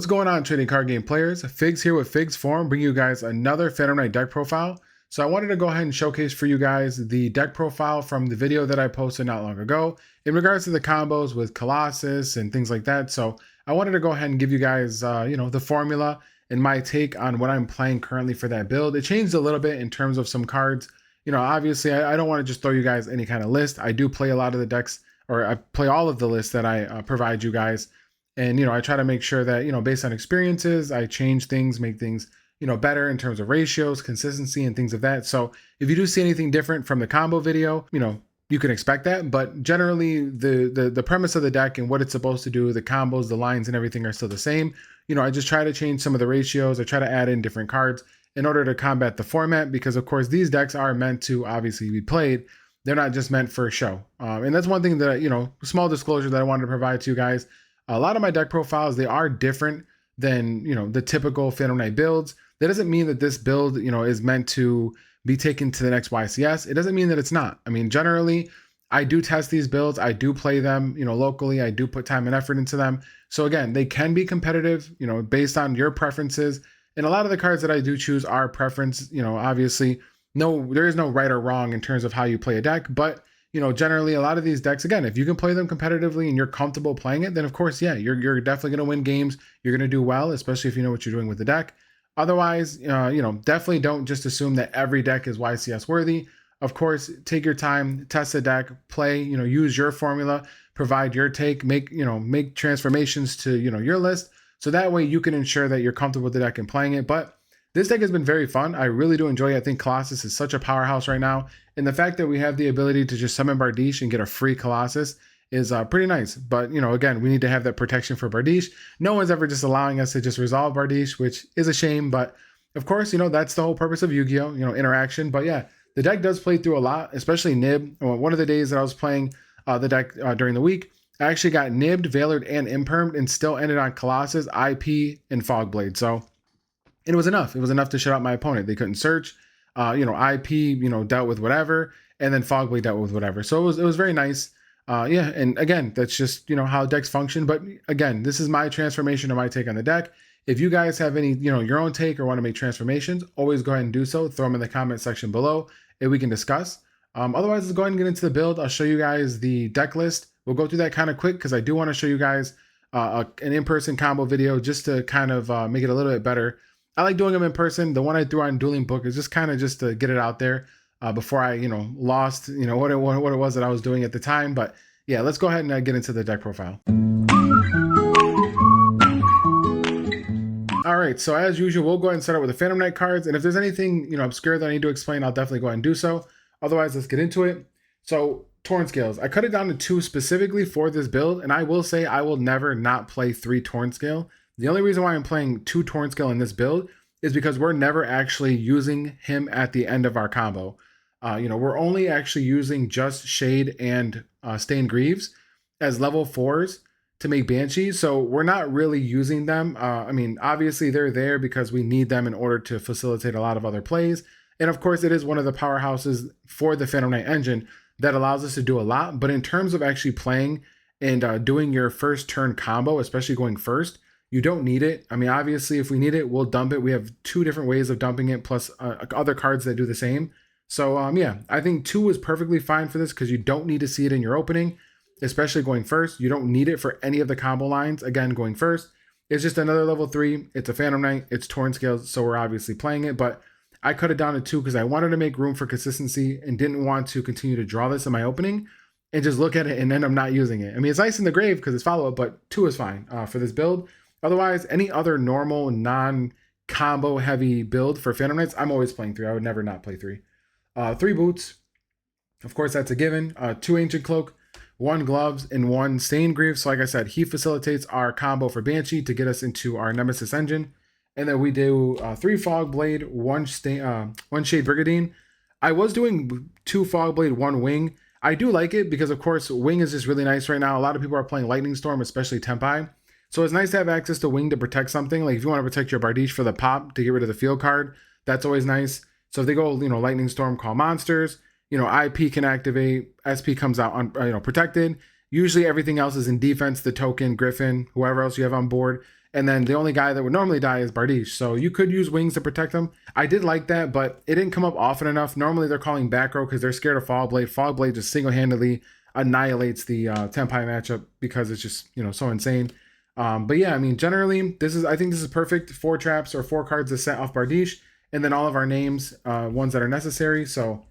What's going on, trading card game players? Figs here with Figs Forum, bringing you guys another Phantom Knight deck profile. So I wanted to go ahead and showcase for you guys the deck profile from the video that I posted not long ago in regards to the combos with Colossus and things like that. So I wanted to go ahead and give you guys, the formula and my take on what I'm playing currently for that build. It changed a little bit in terms of some cards. Obviously I don't want to just throw you guys any kind of list. I do play a lot of the decks, or I play all of the lists that I provide you guys. And, I try to make sure that, based on experiences, I change things, make things, better in terms of ratios, consistency, and things of that. So if you do see anything different from the combo video, you can expect that. But generally, the premise of the deck and what it's supposed to do, the combos, the lines, and everything are still the same. I just try to change some of the ratios. I try to add in different cards in order to combat the format, because, of course, these decks are meant to obviously be played. They're not just meant for a show. And that's one thing that, small disclosure that I wanted to provide to you guys. A lot of my deck profiles, they are different than, the typical Phantom Knight builds. That doesn't mean that this build, is meant to be taken to the next YCS. It doesn't mean that it's not. I mean, generally, I do test these builds. I do play them, locally. I do put time and effort into them. So again, they can be competitive, based on your preferences. And a lot of the cards that I do choose are preference, obviously. No, there is no right or wrong in terms of how you play a deck, but generally a lot of these decks, again, if you can play them competitively and you're comfortable playing it, then of course, yeah, you're definitely going to win games. You're going to do well, especially if you know what you're doing with the deck. Otherwise, definitely don't just assume that every deck is YCS worthy. Of course, take your time, test the deck, play, use your formula, provide your take, make transformations to, your list. So that way you can ensure that you're comfortable with the deck and playing it. But this deck has been very fun. I really do enjoy it. I think Colossus is such a powerhouse right now. And the fact that we have the ability to just summon Bardiche and get a free Colossus is pretty nice. But, again, we need to have that protection for Bardiche. No one's ever just allowing us to just resolve Bardiche, which is a shame. But, of course, that's the whole purpose of Yugioh, interaction. But, yeah, the deck does play through a lot, especially Nib. One of the days that I was playing the deck during the week, I actually got Nibbed, Veilered, and Impermed and still ended on Colossus, IP, and Fogblade. So it was enough. It was enough to shut out my opponent. They couldn't search. IP, dealt with whatever, and then Fogblade dealt with whatever. So it was very nice. And again, that's just, how decks function. But again, this is my transformation or my take on the deck. If you guys have any, your own take or want to make transformations, always go ahead and do so. Throw them in the comment section below and we can discuss. Otherwise, let's go ahead and get into the build. I'll show you guys the deck list. We'll go through that kind of quick because I do want to show you guys an in-person combo video just to kind of make it a little bit better. I like doing them in person. The one I threw on Dueling Book is just kind of just to get it out there before I, lost, what it was that I was doing at the time. But yeah, let's go ahead and get into the deck profile. All right, so as usual, we'll go ahead and start out with the Phantom Knight cards. And if there's anything, obscure that I need to explain, I'll definitely go ahead and do so. Otherwise, let's get into it. So Torn Scales, I cut it down to 2 specifically for this build. And I will say I will never not play 3 Torn Scale. The only reason why I'm playing 2 Torn Scale in this build is because we're never actually using him at the end of our combo. We're only actually using just Shade and Stained Greaves as level 4s to make Banshees. So we're not really using them. Obviously they're there because we need them in order to facilitate a lot of other plays. And of course it is one of the powerhouses for the Phantom Knight engine that allows us to do a lot. But in terms of actually playing and doing your first turn combo, especially going first, you don't need it. Obviously, if we need it, we'll dump it. We have 2 different ways of dumping it, plus other cards that do the same. So, yeah, I think 2 is perfectly fine for this because you don't need to see it in your opening, especially going first. You don't need it for any of the combo lines. Again, going first, it's just another level 3. It's a Phantom Knight. It's Torn Scales, so we're obviously playing it. But I cut it down to 2 because I wanted to make room for consistency and didn't want to continue to draw this in my opening and just look at it and end up not using it. It's nice in the grave because it's follow-up, but 2 is fine for this build. Otherwise, any other normal, non-combo heavy build for Phantom Knights, I'm always playing 3. I would never not play 3. 3 boots. Of course, that's a given. 2 Ancient Cloak, 1 Gloves, and 1 Stained Greaves. So like I said, he facilitates our combo for Banshee to get us into our Nemesis engine. And then we do 3 Fogblade, 1 Shade Brigandine. I was doing 2 Fogblade, 1 Wing. I do like it because, of course, Wing is just really nice right now. A lot of people are playing Lightning Storm, especially Tempai. So it's nice to have access to Wing to protect something. Like if you want to protect your Bardiche for the pop to get rid of the field card, that's always nice. So if they go, Lightning Storm, call monsters, IP can activate, SP comes out, protected. Usually everything else is in defense, the token, Griffin, whoever else you have on board. And then the only guy that would normally die is Bardiche. So you could use wings to protect them. I did like that, but it didn't come up often enough. Normally they're calling back row because they're scared of Fog Blade. Fog Blade just single-handedly annihilates the Tenpai matchup because it's just, you know, so insane. But yeah, I mean, generally, I think this is perfect. 4 traps or 4 cards to set off Bardiche, and then all of our names, ones that are necessary. So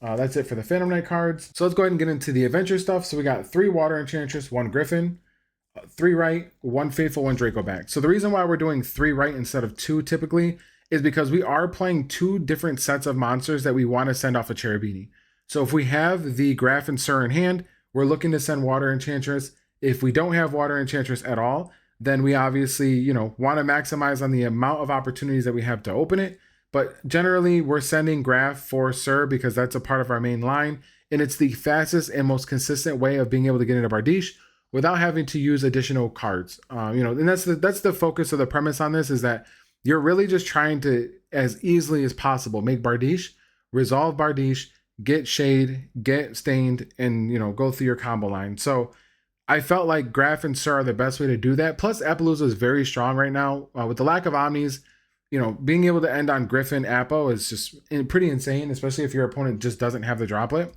that's it for the Phantom Knight cards. So let's go ahead and get into the adventure stuff. So we got 3 Water Enchantress, 1 Griffin, 3 Right, 1 Faithful, 1 Draco back. So the reason why we're doing 3 Right instead of 2 typically is because we are playing 2 different sets of monsters that we want to send off a Cherubini. So if we have the Graf and Sur in hand, we're looking to send Water Enchantress. If we don't have Water Enchantress at all, then we obviously, you know, want to maximize on the amount of opportunities that we have to open it. But generally, we're sending Graf for Sur because that's a part of our main line, and it's the fastest and most consistent way of being able to get into Bardiche without having to use additional cards. You know, and that's the focus of the premise on this, is that you're really just trying to, as easily as possible, make Bardiche, resolve Bardiche, get Shade, get Stained, and, you know, go through your combo line. So I felt like Graf and Sur are the best way to do that. Plus, Appaloosa is very strong right now. With the lack of Omnis, you know, being able to end on Griffin Appo is just pretty insane, especially if your opponent just doesn't have the droplet.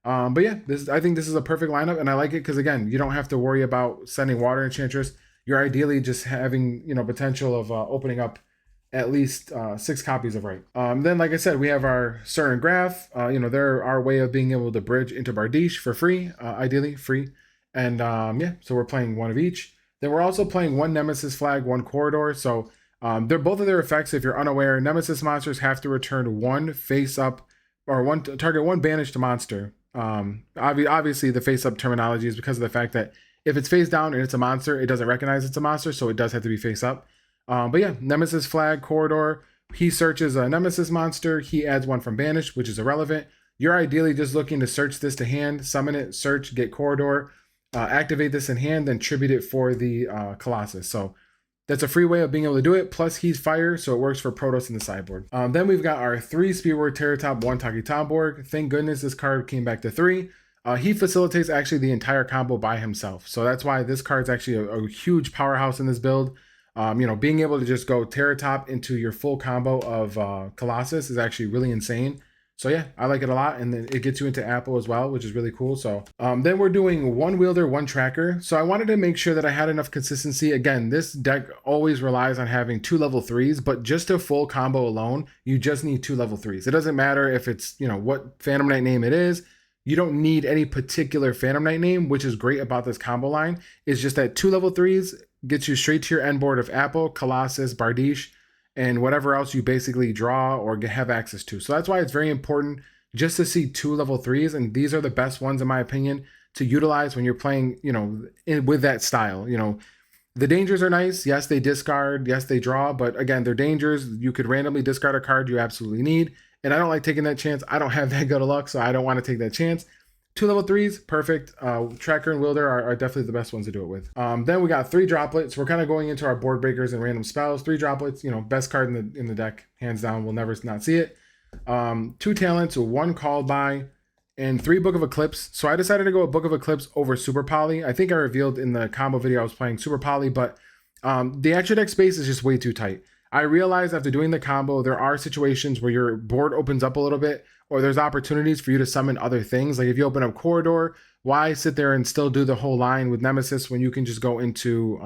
But yeah, I think this is a perfect lineup, and I like it because, again, you don't have to worry about sending Water Enchantress. You're ideally just having, you know, potential of opening up at least 6 copies of Right. Then, like I said, we have our Sur and Graf. You know, they're our way of being able to bridge into Bardiche for free, ideally free. And yeah, so we're playing 1 of each. Then we're also playing 1 Nemesis flag, 1 Corridor. So they're both of their effects. If you're unaware, Nemesis monsters have to return 1 face up, or target 1 banished monster. Obviously, the face up terminology is because of the fact that if it's face down and it's a monster, it doesn't recognize it's a monster, so it does have to be face up. But yeah, Nemesis flag, Corridor. He searches a Nemesis monster. He adds 1 from banished, which is irrelevant. You're ideally just looking to search this to hand, summon it, search, get Corridor, activate this in hand, then tribute it for the Colossus. So that's a free way of being able to do it. Plus, he's fire, so it works for Protoss in the sideboard. Then we've got our 3 Speedroid Terratop, 1 Taki Tomborg. Thank goodness this card came back to 3. He facilitates actually the entire combo by himself. So that's why this card's actually a huge powerhouse in this build. You know, being able to just go Terratop into your full combo of Colossus is actually really insane. So yeah, I like it a lot, and then it gets you into Apple as well, which is really cool. So then we're doing 1 Wielder, 1 Tracker. So I wanted to make sure that I had enough consistency. Again, this deck always relies on having 2 level 3s, but just a full combo alone, you just need 2 level 3s. It doesn't matter if it's, you know, what Phantom Knight name it is. You don't need any particular Phantom Knight name, which is great about this combo line. It's just that 2 level 3s gets you straight to your end board of Apple, Colossus, Bardiche, and whatever else you basically draw or have access to. So that's why it's very important just to see 2 level 3s, and these are the best ones in my opinion to utilize when you're playing, you know, with that style. You know, the dangers are nice. Yes, they discard. Yes, they draw. But again, they're dangers. You could randomly discard a card you absolutely need, and I don't like taking that chance. I don't have that good of luck, so I don't want to take that chance. 2 level 3s, perfect. Tracker and Wielder are definitely the best ones to do it with. Then we got 3 droplets. We're kind of going into our board breakers and random spells. 3 droplets, you know, best card in the deck, hands down. We'll never not see it. 2 talents, 1 called by, and 3 Book of Eclipse. So I decided to go with Book of Eclipse over Super Poly. I think I revealed in the combo video I was playing Super Poly, but the extra deck space is just way too tight. I realized after doing the combo, there are situations where your board opens up a little bit, or there's opportunities for you to summon other things. Like if you open up Corridor, why sit there and still do the whole line with Nemesis when you can just go into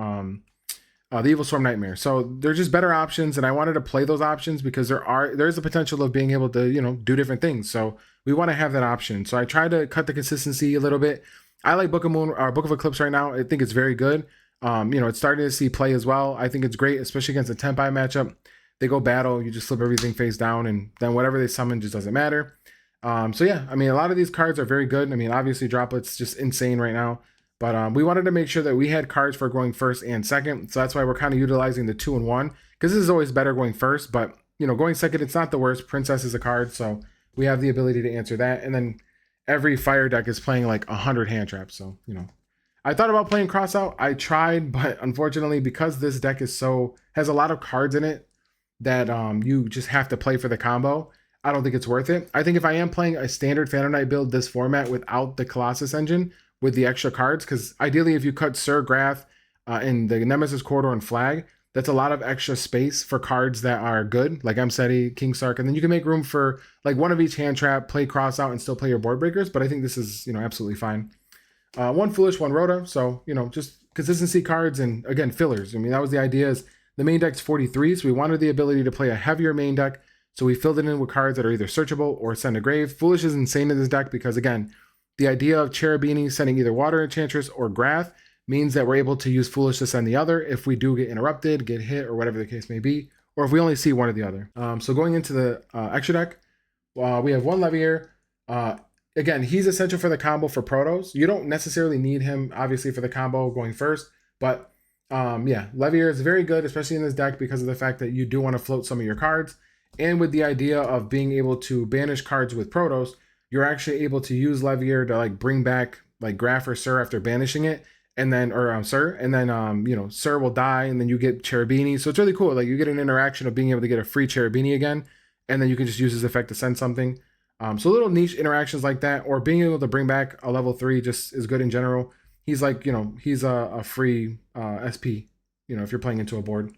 the Evil Storm Nightmare? So they're just better options, and I wanted to play those options because there's the potential of being able to, you know, do different things. So we want to have that option. So I tried to cut the consistency a little bit. I like Book of Eclipse right now. I think it's very good. You know, it's starting to see play as well. I think it's great, especially against a Tenpai matchup. They go battle, you just flip everything face down, and then whatever they summon just doesn't matter. So yeah, I mean, a lot of these cards are very good. I mean, obviously Droplet's just insane right now, but we wanted to make sure that we had cards for going first and second. So that's why we're kind of utilizing the 2 and 1, because this is always better going first, but you know, going second, it's not the worst. Princess is a card, so we have the ability to answer that. And then every fire deck is playing like 100 hand traps. So, you know, I thought about playing Crossout. I tried, but unfortunately, because this deck has a lot of cards in it that you just have to play for the combo, I don't think it's worth it. I think if I am playing a standard Phantom Knight build this format without the Colossus engine with the extra cards, because ideally if you cut Sur, Graf, in the Nemesis Corridor and Flag, that's a lot of extra space for cards that are good, like Mseti, King Sark, and then you can make room for like one of each hand trap, play cross out, and still play your board breakers. But I think this is, you know, absolutely fine. One Foolish, one Rhoda, so, you know, just consistency cards and, again, fillers. I mean, that was the idea. Is the main deck's 43, so we wanted the ability to play a heavier main deck, so we filled it in with cards that are either searchable or send to grave. Foolish is insane in this deck because, again, the idea of Cherubini sending either Water Enchantress or Grath means that we're able to use Foolish to send the other if we do get interrupted, get hit, or whatever the case may be, or if we only see one or the other. So going into the extra deck, we have one Levier. Again, he's essential for the combo for Protos. You don't necessarily need him, obviously, for the combo going first, but yeah, Levier is very good, especially in this deck because of the fact that you do want to float some of your cards. And with the idea of being able to banish cards with Protos, you're actually able to use Levier to like bring back like Graf or Sir after banishing it, and then, or Sir, and then you know, Sir will die, and then you get Cherubini. So it's really cool. Like you get an interaction of being able to get a free Cherubini again, and then you can just use his effect to send something. So little niche interactions like that, or being able to bring back a level 3 just is good in general. He's like, you know, he's a free SP, you know, if you're playing into a board.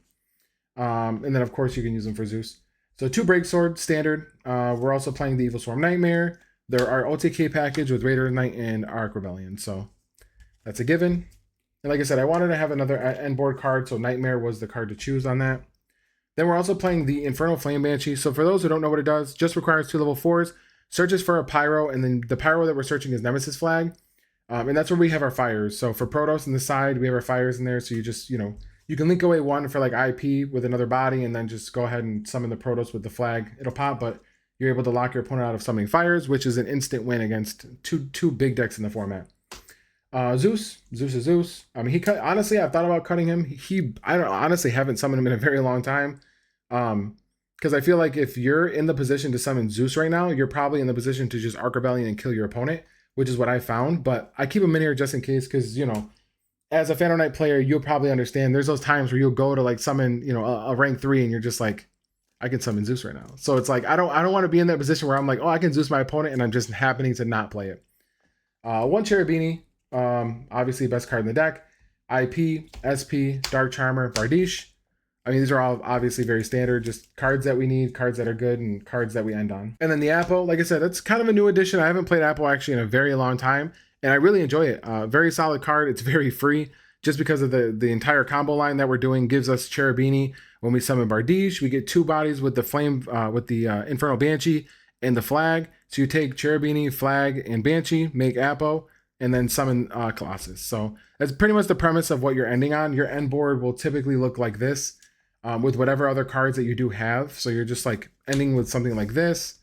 And then of course you can use him for Zeus. So 2 Break Sword standard. We're also playing the Evil Swarm Nightmare. There are OTK package with Raider Knight and Arc Rebellion. So that's a given. And like I said, I wanted to have another end board card, so Nightmare was the card to choose on that. Then we're also playing the Infernal Flame Banshee. So for those who don't know what it does, just requires 2 level 4s, searches for a Pyro, and then the Pyro that we're searching is Nemesis Flag. And that's where we have our fires. So for Protos on the side, we have our fires in there. So you just, you know, you can link away one for like IP with another body, and then just go ahead and summon the Protos with the flag. It'll pop, but you're able to lock your opponent out of summoning fires, which is an instant win against two big decks in the format. Zeus is Zeus. I mean, honestly, I've thought about cutting him. I don't honestly haven't summoned him in a very long time. Because I feel like if you're in the position to summon Zeus right now, you're probably in the position to just Arc Rebellion and kill your opponent, which is what I found. But I keep him in here just in case, because, you know, as a Phantom Knight player, you'll probably understand there's those times where you'll go to like summon, you know, a rank 3 and you're just like, I can summon Zeus right now. So it's like, I don't want to be in that position where I'm like, oh, I can Zeus my opponent and I'm just happening to not play it. One Cherubini, obviously best card in the deck. IP, SP, Dark Charmer, Bardiche. I mean, these are all obviously very standard, just cards that we need, cards that are good, and cards that we end on. And then the Apple, like I said, that's kind of a new addition. I haven't played Apple actually in a very long time, and I really enjoy it. Very solid card. It's very free, just because of the entire combo line that we're doing gives us Cherubini. When we summon Bardiche, we get 2 bodies with the flame, with the Infernal Banshee and the flag. So you take Cherubini, flag, and Banshee, make Apple, and then summon Colossus. So that's pretty much the premise of what you're ending on. Your end board will typically look like this. With whatever other cards that you do have. So you're just like ending with something like this,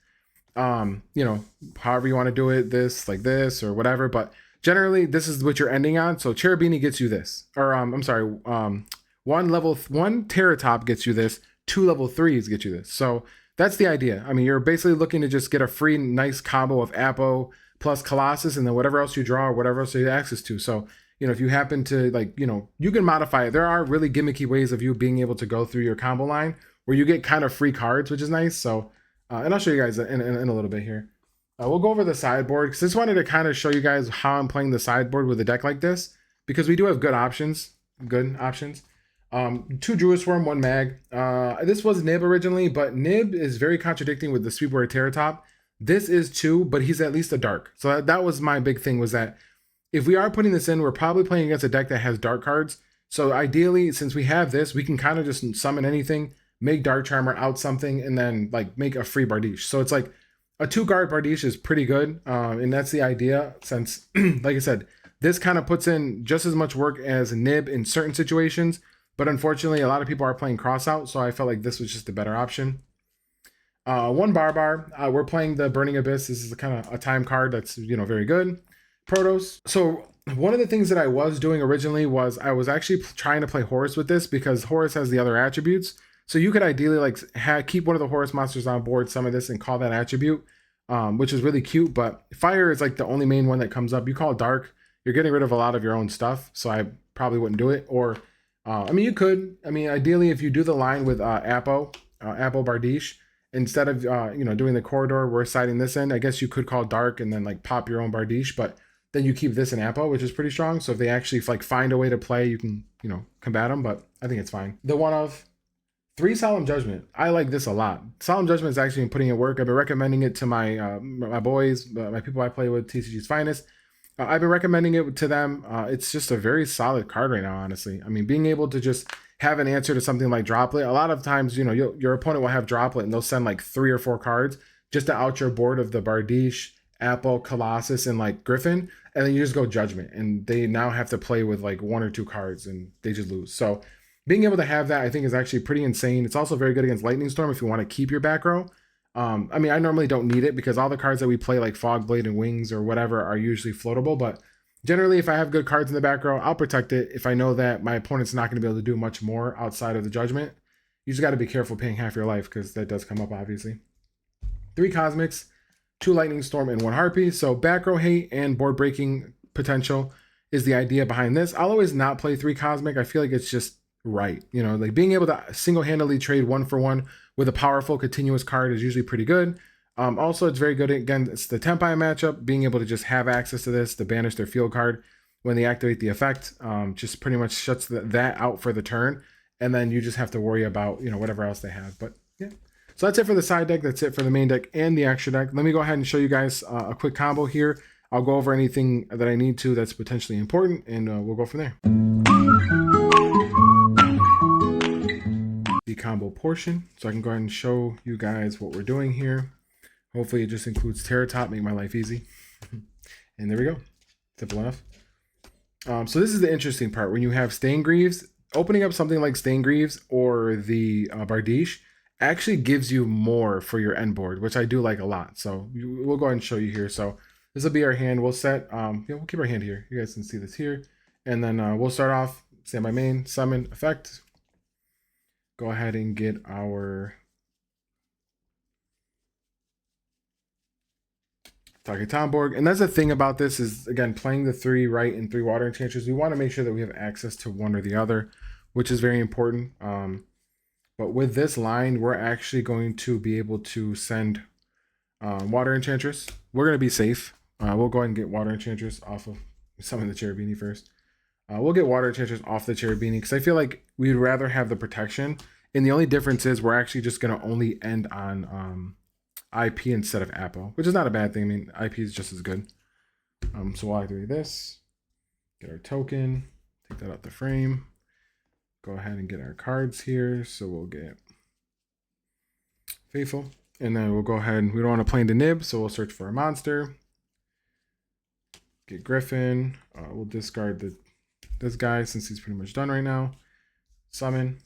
you know, however you want to do it, this, like this, or whatever. But generally, this is what you're ending on. So Cherubini gets you this. Or, I'm sorry, 1 Terratop gets you this, 2 level 3s get you this. So that's the idea. I mean, you're basically looking to just get a free, nice combo of Apo plus Colossus, and then whatever else you draw, or whatever else you have access to. So, you know, if you happen to, like, you know, you can modify it. There are really gimmicky ways of you being able to go through your combo line where you get kind of free cards, which is nice. So, and I'll show you guys in a little bit here. We'll go over the sideboard, because I just wanted to kind of show you guys how I'm playing the sideboard with a deck like this, because we do have good options. 2 Druid Swarm, 1 Mag. This was Nib originally, but Nib is very contradicting with the Sweepware Terratop. This is 2, but he's at least a dark. So that was my big thing, was that if we are putting this in, we're probably playing against a deck that has dark cards. So ideally, since we have this, we can kind of just summon anything, make Dark Charmer out something, and then like make a free Bardiche. So it's like a 2-guard Bardiche is pretty good. And that's the idea, since, like I said, this kind of puts in just as much work as Nib in certain situations. But unfortunately, a lot of people are playing cross out, so I felt like this was just a better option. 1 Barbar. We're playing the Burning Abyss. This is kind of a time card that's, you know, very good. Protos. So one of the things that I was doing originally was I was actually trying to play Horus with this, because Horus has the other attributes. So you could ideally like keep one of the Horus monsters on board, some of this, and call that attribute, which is really cute. But fire is like the only main one that comes up. You call it dark, you're getting rid of a lot of your own stuff. So I probably wouldn't do it. Or, I mean, you could. I mean, ideally, if you do the line with Apo Bardiche, instead of you know, doing the corridor, we're siding this in, I guess you could call dark and then like pop your own Bardiche. But then you keep this in Apo, which is pretty strong. So if they actually like find a way to play, you can, you know, combat them, but I think it's fine. The one of 3 Solemn Judgment. I like this a lot. Solemn Judgment is actually putting in work. I've been recommending it to my my boys, my people I play with, TCG's Finest. I've been recommending it to them. It's just a very solid card right now, honestly. I mean, being able to just have an answer to something like Droplet. A lot of times, you know, your opponent will have Droplet and they'll send like 3 or 4 cards just to out your board of the Bardiche, Apple, Colossus, and like Griffin. And then you just go Judgment. And they now have to play with like 1 or 2 cards and they just lose. So being able to have that, I think, is actually pretty insane. It's also very good against Lightning Storm if you want to keep your back row. I mean, I normally don't need it because all the cards that we play, like Fogblade and Wings or whatever, are usually floatable. But generally, if I have good cards in the back row, I'll protect it. If I know that my opponent's not going to be able to do much more outside of the Judgment, you just got to be careful paying half your life because that does come up, obviously. 3 Cosmics, 2 Lightning Storm, and 1 Harpy. So back row hate and board breaking potential is the idea behind this. I'll always not play 3 Cosmic. I feel like it's just right. You know, like being able to single-handedly trade 1-for-1 with a powerful continuous card is usually pretty good. Also, it's very good against the Tempai matchup. Being able to just have access to this to banish their field card when they activate the effect just pretty much shuts that out for the turn. And then you just have to worry about, you know, whatever else they have. But yeah. So that's it for the side deck. That's it for the main deck and the extra deck. Let me go ahead and show you guys a quick combo here. I'll go over anything that I need to that's potentially important, and we'll go from there. The combo portion, so I can go ahead and show you guys what we're doing here. Hopefully it just includes Terror Top, make my life easy. And there we go, simple enough. So this is the interesting part. When you have Staingreaves, opening up something like Staingreaves or the Bardiche actually gives you more for your end board, which I do like a lot. So we'll go ahead and show you here. So this will be our hand. We'll set, we'll keep our hand here. You guys can see this here. And then we'll start off, standby main, summon, effect. Go ahead and get our Take Tomborg. And that's the thing about this is, again, playing the 3 right and 3 water enchanters, we want to make sure that we have access to one or the other, which is very important. But with this line, we're actually going to be able to send water enchantress. We're going to be safe. We'll go ahead and get water enchantress off of, summon the Cherubini first. We'll get water enchantress off the Cherubini because I feel like we'd rather have the protection. And the only difference is we're actually just going to only end on IP instead of Apo, which is not a bad thing. I mean, IP is just as good. So we'll activate this, get our token, take that out the frame, go ahead and get our cards here. So we'll get Faithful, and then we'll go ahead and we don't want to play into Nib, so we'll search for a monster. Get Griffin. We'll discard this guy since he's pretty much done right now. Summon,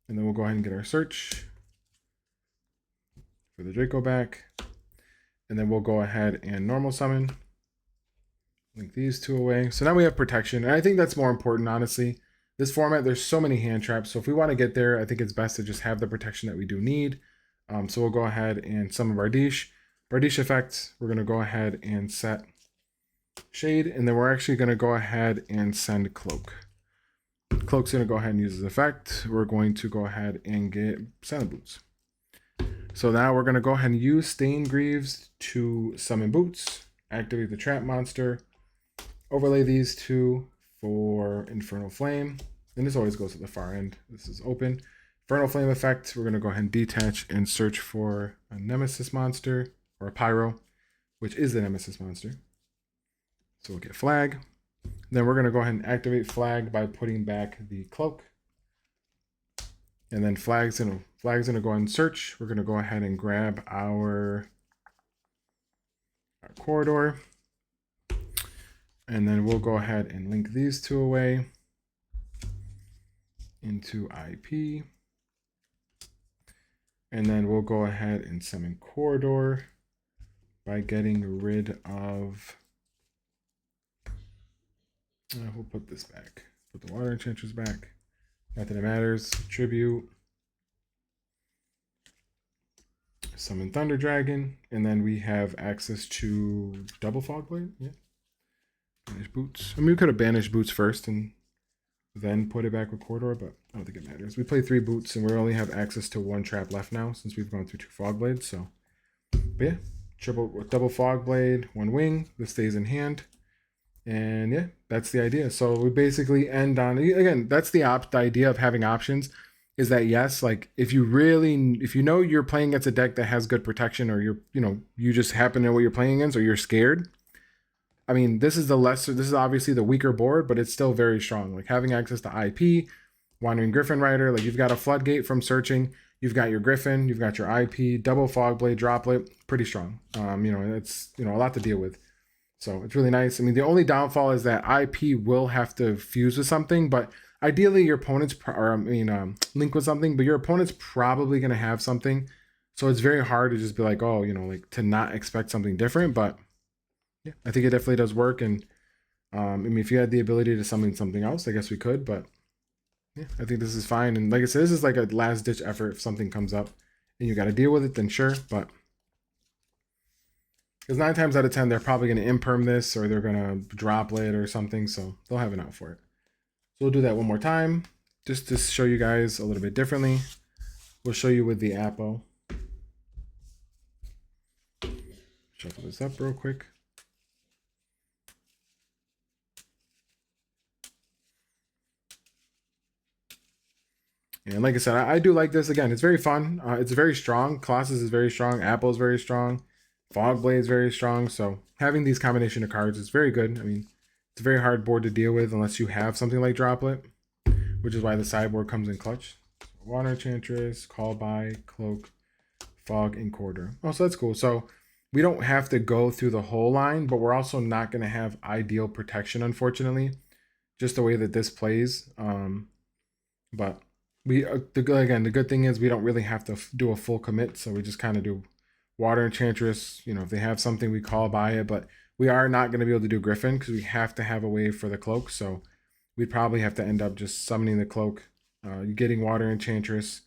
and then we'll go ahead and get our search for the Draco back, and then we'll go ahead and normal summon. Link these 2 away. So now we have protection, and I think that's more important, honestly. This format, there's so many hand traps, so if we want to get there, I think it's best to just have the protection that we do need. So we'll go ahead and summon Bardiche. Bardiche effect, we're going to go ahead and set Shade, and then we're actually going to go ahead and send Cloak. Cloak's going to go ahead and use his effect. We're going to go ahead and get Silent Boots. So now we're going to go ahead and use Staingreaves to summon Boots, activate the trap monster, overlay these 2 for Infernal Flame. And this always goes to the far end. This is open. Infernal Flame effect, we're going to go ahead and detach and search for a Nemesis monster, or a Pyro, which is the Nemesis monster. So we'll get Flag. Then we're going to go ahead and activate Flag by putting back the Cloak. And then Flag's going to go ahead and search. We're going to go ahead and grab our Corridor. And then we'll go ahead and link these 2 away into IP. And then we'll go ahead and summon Corridor by getting rid of... we'll put this back. Put the water enchantress back. Not that it matters. Tribute. Summon Thunder Dragon. And then we have access to double Fogblade. Yeah. Banish Boots. I mean, we could have banished Boots first and then put it back with Corridor, but I don't think it matters. We play 3 Boots and we only have access to 1 trap left now since we've gone through 2 Fogblades. So, but yeah, double Fogblade, 1 wing. This stays in hand. And yeah, that's the idea. So we basically end on, again, that's the idea of having options, is that yes, like if you know you're playing against a deck that has good protection, or you just happen to know what you're playing against, or you're scared. I mean, this is obviously the weaker board, but it's still very strong. Like having access to IP, Wandering Griffin Rider, like you've got a floodgate from searching, you've got your Griffin, you've got your IP, double Fogblade, Droplet, pretty strong. It's a lot to deal with. So it's really nice. I mean, the only downfall is that IP will have to fuse with something, but ideally your opponent's link with something, but your opponent's probably going to have something. So it's very hard to just be like, oh, like to not expect something different. But yeah, I think it definitely does work. And if you had the ability to summon something else, I guess we could, but yeah, I think this is fine. And like I said, this is like a last ditch effort. If something comes up and you got to deal with it, then sure. But because 9 times out of 10, they're probably going to imperm this, or they're going to droplet or something. So they'll have an out for it. So we'll do that one more time, just to show you guys a little bit differently. We'll show you with the Apo. Shuffle this up real quick. And like I said, I do like this. Again, it's very fun. It's very strong. Colossus is very strong. Apple is very strong. Fogblade is very strong. So having these combination of cards is very good. I mean, it's a very hard board to deal with unless you have something like Droplet, which is why the sideboard comes in clutch. Water Enchantress, Call By, Cloak, Fog, and Corridor. Oh, so that's cool. So we don't have to go through the whole line, but we're also not going to have ideal protection, unfortunately, just the way that this plays. But the good thing is we don't really have to do a full commit, so we just kind of do Water Enchantress. If they have something, we call by it, but we are not going to be able to do Griffin because we have to have a way for the Cloak, so we'd probably have to end up just summoning the Cloak. You're getting Water Enchantress,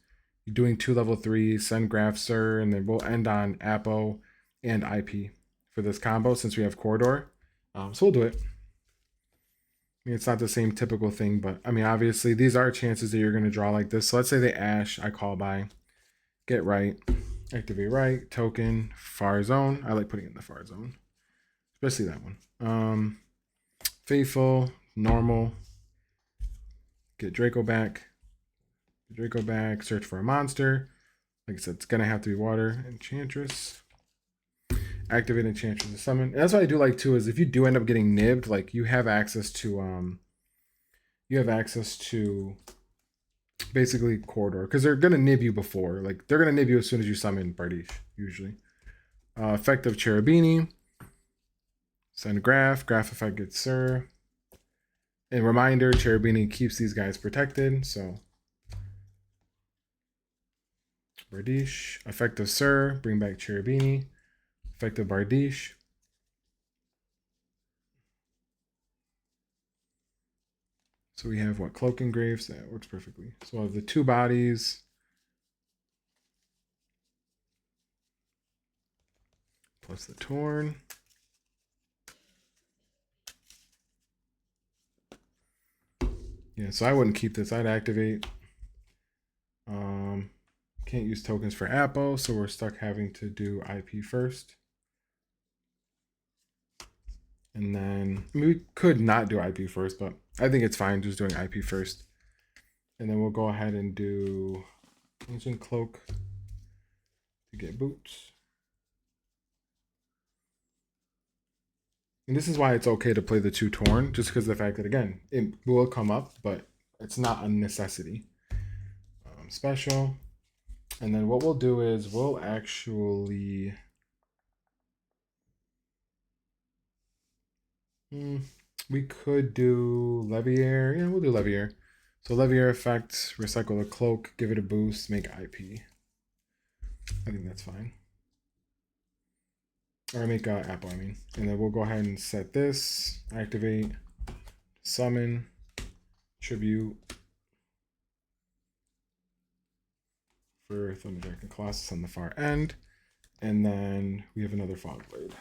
you're doing 2 level 3, send Grafster, and then we'll end on Apo and IP for this combo since we have Corridor. So we'll do it. I mean, it's not the same typical thing, but I mean, obviously these are chances that you're going to draw like this. So let's say they Ash, I call by, get right, activate right, token, far zone. I like putting it in the far zone, especially that one. Faithful, normal, get Draco back, search for a monster. Like I said, it's going to have to be Water Enchantress. Activate Enchantress to summon. And that's what I do like too, is if you do end up getting nibbed, like you have access to basically Corridor, because they're gonna nib you before. Like they're gonna nib you as soon as you summon Bardiche, usually. Effect of Cherubini. Send Graph effect gets Sir. And reminder, Cherubini keeps these guys protected, so Bardiche. Effect of Sir, bring back Cherubini. Effective Bardiche. So we have what? Cloak and Graves. That works perfectly. So we'll have the 2 bodies. Plus the Torn. Yeah, so I wouldn't keep this. I'd activate. Can't use tokens for Apo, so we're stuck having to do IP first. And then we could not do IP first, but I think it's fine just doing IP first. And then we'll go ahead and do Ancient Cloak to get boots. And this is why it's okay to play the 2 Torn, just because of the fact that, again, it will come up, but it's not a necessity. Special. And then what we'll do is we'll actually... we could do Levier. Yeah, we'll do Levier. So Levier effect, recycle the Cloak, give it a boost, make IP. I think that's fine. Or make Apple, I mean. And then we'll go ahead and set this, activate, summon, tribute for Thunderjack and Colossus on the far end. And then we have another Fogblade.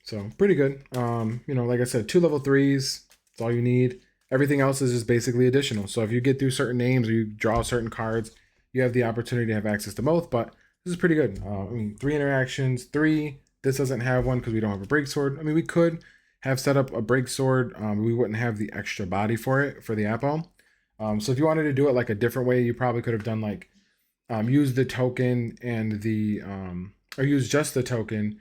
So pretty good. Like I said, 2 level 3s, that's all you need. Everything else is just basically additional. So if you get through certain names or you draw certain cards, you have the opportunity to have access to both. But This is pretty good. I mean, 3 interactions, 3. This doesn't have one because we don't have a break sword. I mean, we could have set up a break sword. We wouldn't have the extra body for it, for the Apo. So if you wanted to do it like a different way, you probably could have done like, use the token and the, or use just the token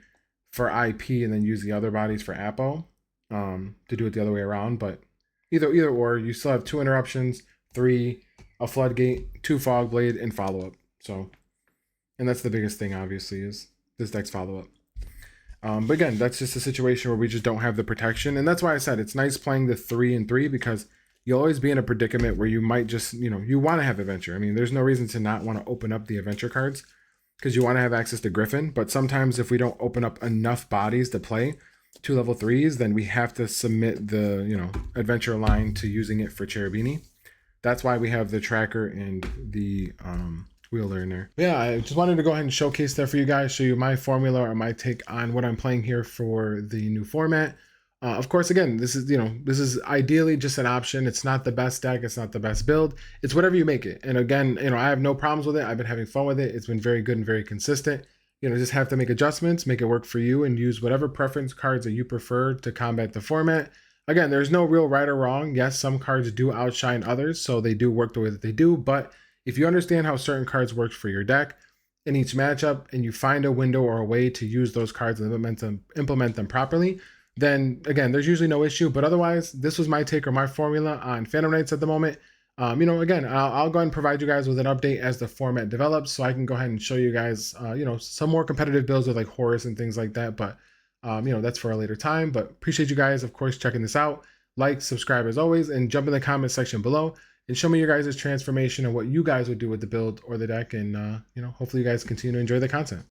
for IP and then use the other bodies for Apo, to do it the other way around. But either or, you still have 2 interruptions, 3, a floodgate, 2 fog blade, and follow up. So, and that's the biggest thing, obviously, is this deck's follow up. But again, that's just a situation where we just don't have the protection, and that's why I said it's nice playing the 3 and 3, because you'll always be in a predicament where you might just, you want to have adventure. I mean, there's no reason to not want to open up the adventure cards because you want to have access to Griffin. But sometimes if we don't open up enough bodies to play 2 level 3s, then we have to submit the, adventure line to using it for Cherubini. That's why we have the tracker and the wheeler in there. Yeah, I just wanted to go ahead and showcase that for you guys, show you my formula or my take on what I'm playing here for the new format. Of course, again, this is ideally just an option. It's not the best deck. It's not the best build. It's whatever you make it. And again, I have no problems with it. I've been having fun with it. It's been very good and very consistent. Just have to make adjustments, make it work for you, and use whatever preference cards that you prefer to combat the format. Again, there's no real right or wrong. Yes, some cards do outshine others, so they do work the way that they do. But if you understand how certain cards work for your deck in each matchup, and you find a window or a way to use those cards and implement them properly, then again, there's usually no issue. But otherwise, this was my take or my formula on Phantom Knights at the moment. Again, I'll go ahead and provide you guys with an update as the format develops, so I can go ahead and show you guys, some more competitive builds with like Horus and things like that. But, that's for a later time. But appreciate you guys, of course, checking this out. Like, subscribe as always, and jump in the comment section below and show me your guys' transformation and what you guys would do with the build or the deck. And, hopefully you guys continue to enjoy the content.